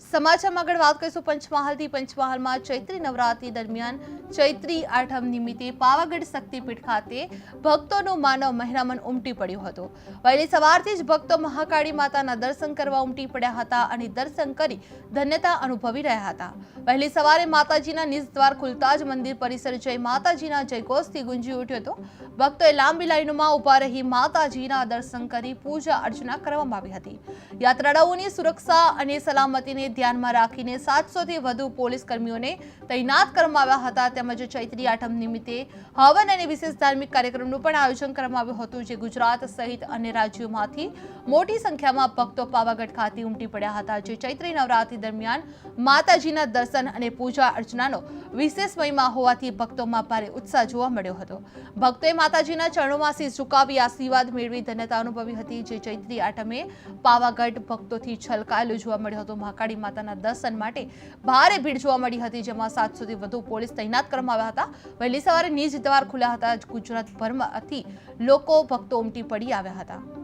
સમાચારમાં આગળ વાત કરીશું પંચમહાલથી। પંચમહાલમાં ચૈત્રી નવરાત્રી દરમિયાન ચૈત્રી આઠમ નિમિત્તે પાવાગઢ શક્તિપીઠ ખાતે ભક્તોનું માનવ મહેરામણ ઉમટી પડ્યું હતું। વહેલી સવારથી જ ભક્તો મહાકાળી માતાના દર્શન કરવા ઉમટી પડ્યા હતા અને દર્શન કરી ધન્યતા અનુભવી રહ્યા હતા। વહેલી સવારે માતાજીના નિજ દ્વાર ખુલતા જ મંદિર પરિસર જય માતાજીના જયઘોષથી ગુંજી ઉઠ્યો હતો। ભક્તોએ લાંબી લાઈનોમાં ઊભા રહી માતાજીના દર્શન કરી પૂજા અર્ચના કરવામાં આવી હતી। યાત્રાળુઓની સુરક્ષા અને સલામતીને ધ્યાનમાં રાખીને 700 થી વધુ પોલીસ કર્મીઓને તૈનાત કરવામાં આવ્યા હતા। તેમજ ચૈત્રી આઠમ નિમિત્તે હવન અને વિશેષ ધાર્મિક કાર્યક્રમનું પણ આયોજન કરવામાં આવ્યું હતું, જે ગુજરાત સહિત અન્ય રાજ્યોમાંથી મોટી સંખ્યામાં ભક્તો પાવાગઢ ખાતે ઉમટી પડ્યા હતા, જે ચૈત્રી નવરાત્રી દરમિયાન માતાજીના દર્શન અને પૂજા અર્ચનાનો વિશેષ મહિમા હોવાથી ભક્તોમાં ભારે ઉત્સાહ જોવા મળ્યો હતો। ભક્તોએ માતાજીના ચરણોમાં શીશ ઝુકાવી આશીર્વાદ મેળવી ધન્યતા અનુભવી હતી। જે ચૈત્રી આઠમે પાવાગઢ ભક્તોથી છલકાયેલું જોવા મળ્યો હતો। મહાકાળી માતાના દર્શન માટે ભારે ભીડ જોવા મળી હતી, જેમાં 700 થી વધુ પોલીસ તૈનાત કરવામાં આવ્યા હતા। વહેલી સવારે નિજ દ્વાર ખુલ્યા હતા। ગુજરાતભરમાંથી લોકો ભક્તો ઉમટી પડી આવ્યા હતા।